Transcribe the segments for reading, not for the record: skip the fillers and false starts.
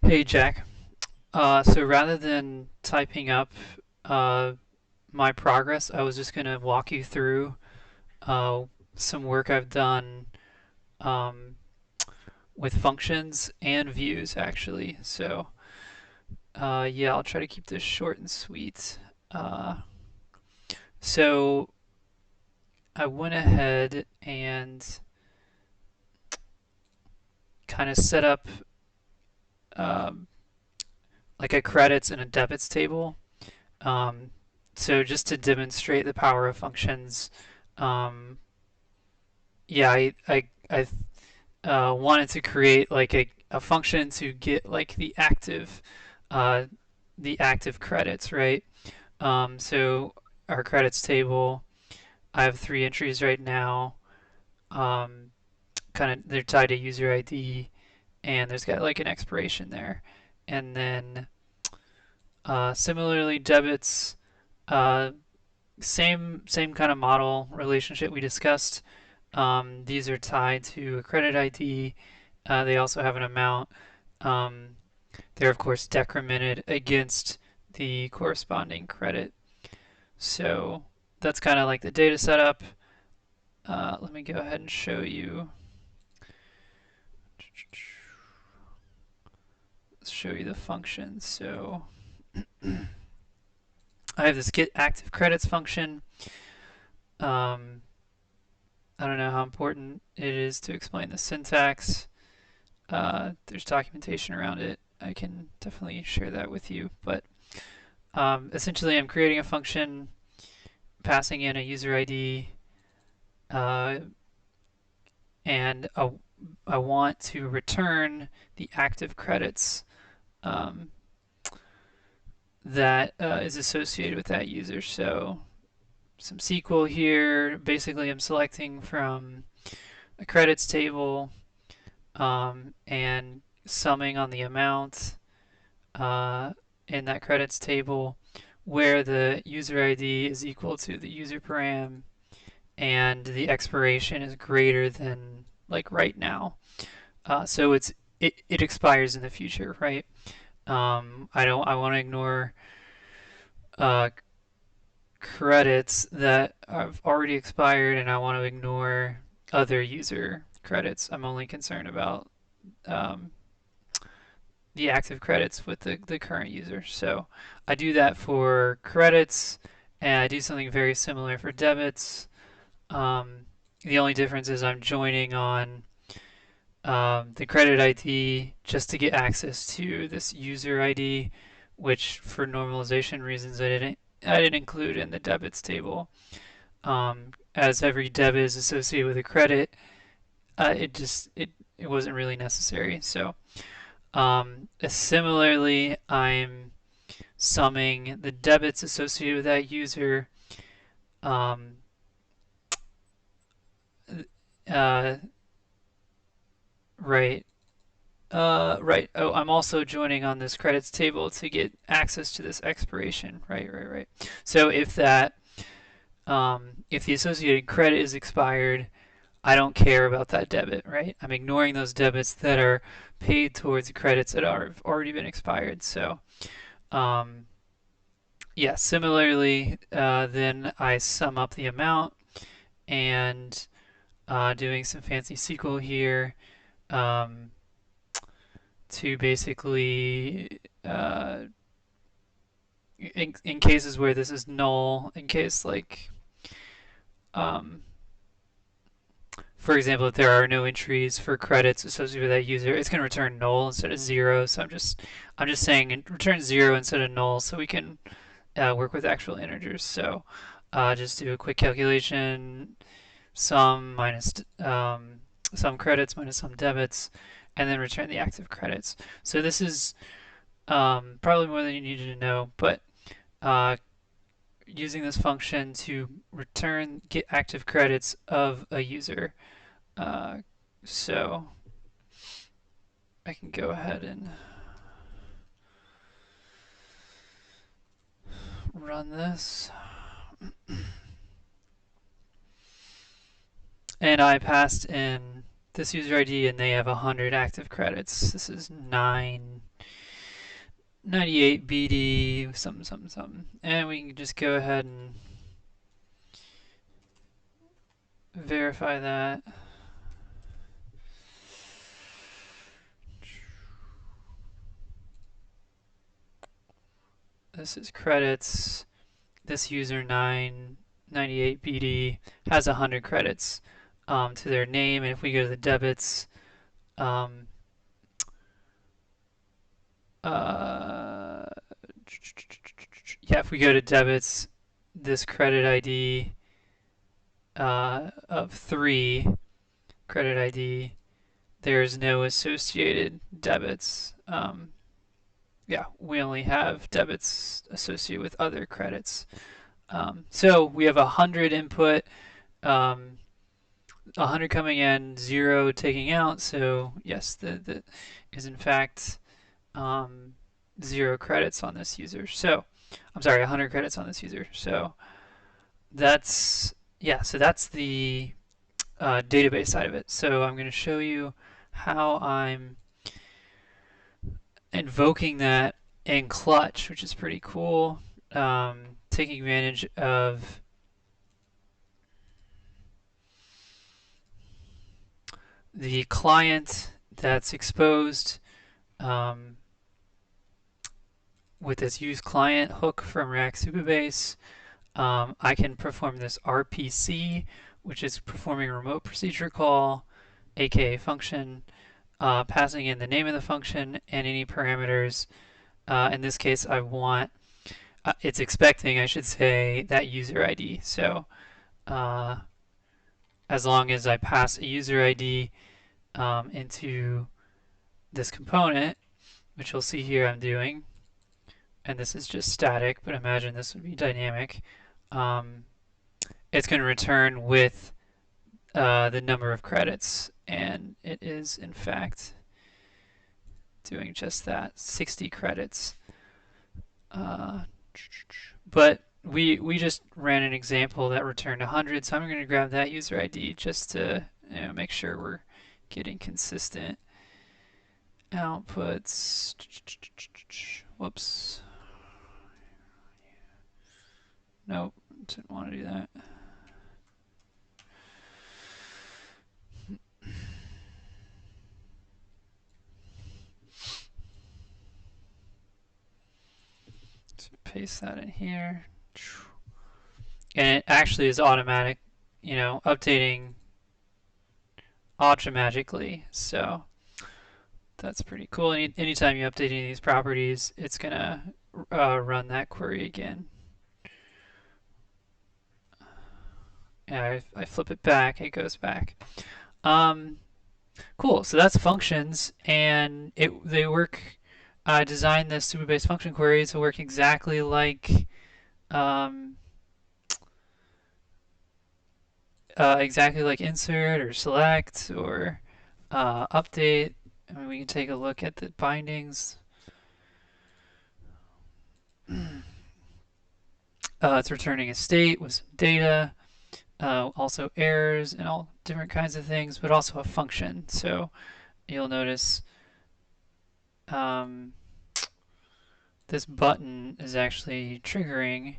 Hey Jack. So rather than typing up uh, my progress, I was just going to walk you through uh, some work I've done um, with functions and views, actually. So yeah, I'll try to keep this short and sweet. Uh, so I went ahead and kind of set up um, like a credits and a debits table. Um, so just to demonstrate the power of functions, um, yeah, I wanted to create like a function to get like uh, the active credits, right? So our credits table, I have three entries right now. Um, kind of they're tied to user ID, and there's got like an expiration there, and then similarly debits, uh, same kind of model relationship we discussed. These are tied to a credit ID. They also have an amount. Um, they're of course decremented against the corresponding credit. So that's kind of like the data setup. Let me go ahead and show you. Let's show you the function. So I have this get active credits function. Um, I don't know how important it is to explain the syntax. There's documentation around it. I can definitely share that with you. But essentially, I'm creating a function, passing in a user ID, uh, and I want to return the active credits um, that is associated with that user. So some SQL here. Basically, I'm selecting from a credits table and summing on the amount uh, in that credits table where the user ID is equal to the user param and the expiration is greater than like right now. So it expires in the future, right? I want to ignore uh, credits that have already expired, and I want to ignore other user credits. I'm only concerned about um, the active credits with the current user. So I do that for credits, and I do something very similar for debits. Um, the only difference is I'm joining on the credit ID just to get access to this user ID, which for normalization reasons I didn't include in the debits table. As every debit is associated with a credit, it wasn't really necessary. So similarly, I'm summing the debits associated with that user. Um, uh, right. Right. Oh, I'm also joining on this credits table to get access to this expiration. Right. So if the associated credit is expired, I don't care about that debit, right? I'm ignoring those debits that are paid towards credits that are already been expired. So, um, yeah, similarly, then I sum up the amount and doing some fancy SQL here um, to basically, in cases where this is null, in case like, um, for example, if there are no entries for credits associated with that user, it's going to return null instead of zero. So I'm just saying return zero instead of null, so we can work with actual integers. So just do a quick calculation, sum minus some credits minus some debits, and then return the active credits. So this is probably more than you needed to know, but uh, using this function to return get active credits of a user. Uh, so I can go ahead and run this. And I passed in this user ID and they have 100 active credits. This is 9 98 BD something something something, and we can just go ahead and verify that. This is credits. This user 998BD has 100 credits to their name, and if we go to the debits, um, uh, yeah, if we go to debits, this credit ID of 3 credit ID, there's no associated debits. Yeah, we only have debits associated with other credits. So we have 100 input, 100 coming in, 0 taking out. So yes, the is in fact um, 0 credits on this user. So I'm sorry, 100 credits on this user. So that's yeah. So that's the database side of it. So I'm going to show you how I'm invoking that in Clutch, which is pretty cool. Taking advantage of the client that's exposed um, with this use client hook from React Supabase. I can perform this RPC, which is performing a remote procedure call, aka function, passing in the name of the function and any parameters. In this case, I want it's expecting, I should say, that user ID. So uh, as long as I pass a user ID into this component, which you'll see here I'm doing, and this is just static, but imagine this would be dynamic, um, it's going to return with the number of credits, and it is in fact doing just that, 60 credits. Uh, but we just ran an example that returned 100, so I'm going to grab that user ID just to make sure we're getting consistent outputs. Whoops. Nope, didn't want to do that. So paste that in here. And it actually is automatic, updating automatically. So that's pretty cool. Anytime you update any of these properties, it's going to run that query again. Yeah, I flip it back, it goes back. Um, cool. So that's functions, and they work. I designed this Supabase function query to work exactly like um, insert or select or update. I mean, we can take a look at the bindings. It's returning a state with some data, also errors and all different kinds of things, but also a function. So you'll notice um, this button is actually triggering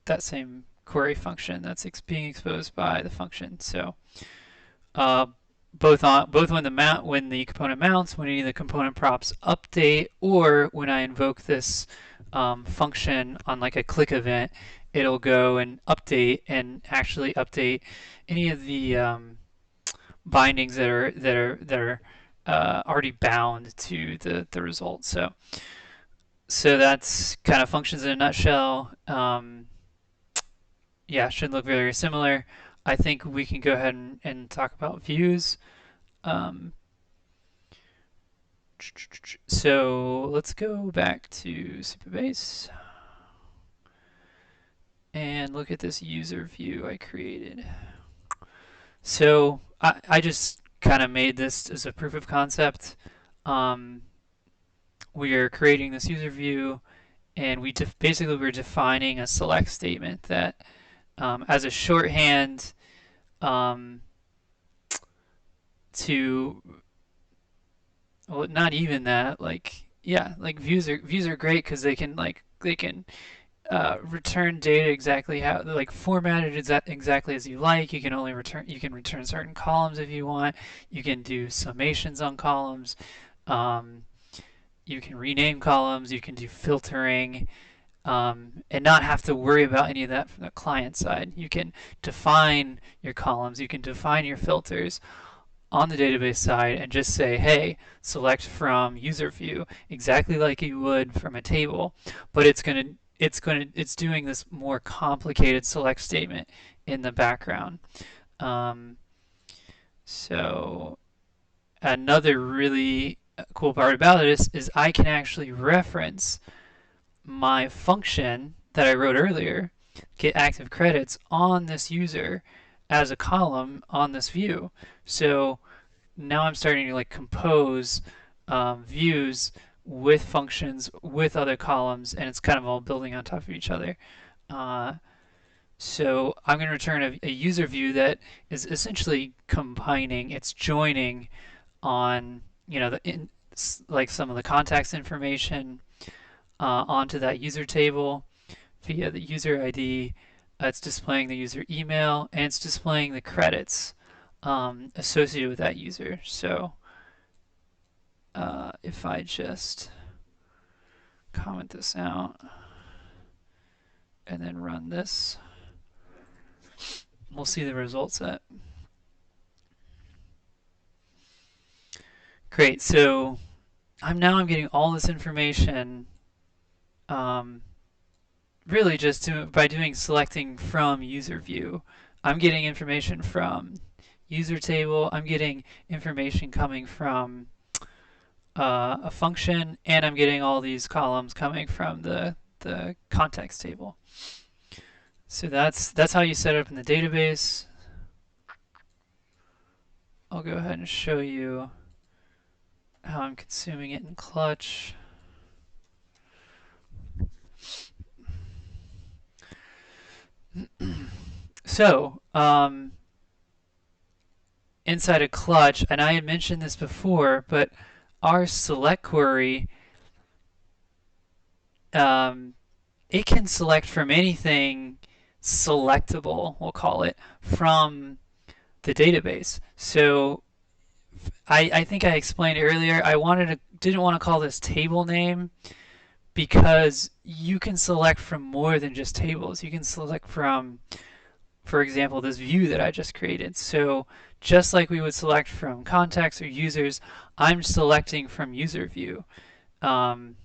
that same query function that's being exposed by the function. So uh, both when the component mounts, when any of the component props update, or when I invoke this function on like a click event, it'll go and update and actually update any of the bindings that are already bound to the result. So that's kind of functions in a nutshell. Yeah, should look very similar. I think we can go ahead and talk about views. Um, so let's go back to Supabase and look at this user view I created. So I just kind of made this as a proof of concept. Um, we are creating this user view, and basically we're defining a select statement that as a shorthand um, to, well, not even that, like yeah, like views are great because they can return data exactly how like formatted exactly as you like. You can return certain columns if you want. You can do summations on columns. Um, you can rename columns. You can do filtering. And not have to worry about any of that from the client side. You can define your columns, you can define your filters on the database side and just say, hey, select from user view exactly like you would from a table, but it's doing this more complicated select statement in the background. Um, so another really cool part about it is I can actually reference my function that I wrote earlier, get active credits on this user as a column on this view. So now I'm starting to like compose views with functions with other columns, and it's kind of all building on top of each other. Uh, so I'm going to return a user view that is essentially combining, it's joining on like some of the context information onto that user table via the user ID. It's displaying the user email and it's displaying the credits associated with that user. So if I just comment this out and then run this, we'll see the results set. Great. So I'm getting all this information um, really just by doing selecting from user view. I'm getting information from user table. I'm getting information coming from a function, and I'm getting all these columns coming from the context table. So that's how you set it up in the database. I'll go ahead and show you how I'm consuming it in Clutch. So inside of Clutch, and I had mentioned this before, but our select query, um, it can select from anything selectable, we'll call it, from the database. So I think I explained earlier, didn't want to call this table name because you can select from more than just tables. You can select from, for example, this view that I just created. So just like we would select from contacts or users, I'm selecting from user view. Um,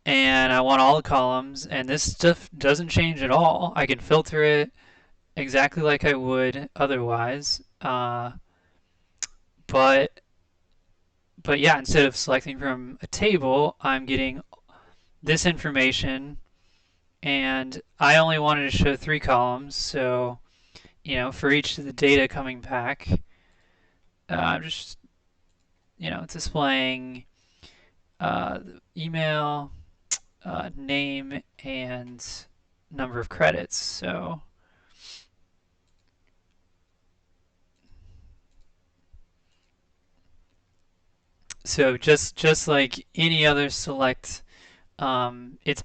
and I want all the columns, and this stuff doesn't change at all. I can filter it exactly like I would otherwise. But but yeah, instead of selecting from a table, I'm getting this information, and I only wanted to show 3 columns. So for each of the data coming back, I'm just displaying email, name, and number of credits. So just like any other select, it's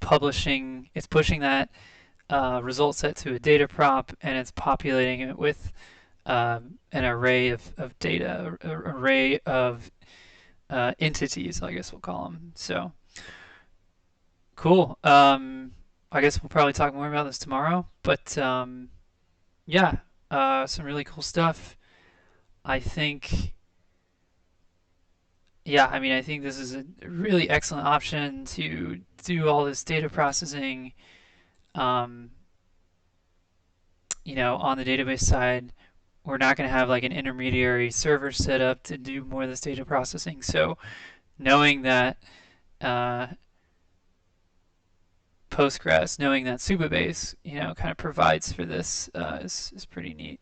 pushing that result set to a data prop, and it's populating it with an array of data, an array of entities, I guess we'll call them. So cool. I guess we'll probably talk more about this tomorrow, but yeah, some really cool stuff. I think, yeah, I mean, I think this is a really excellent option to do all this data processing, um, on the database side. We're not going to have like an intermediary server set up to do more of this data processing. So knowing that uh, Postgres, knowing that Supabase, kind of provides for this is pretty neat.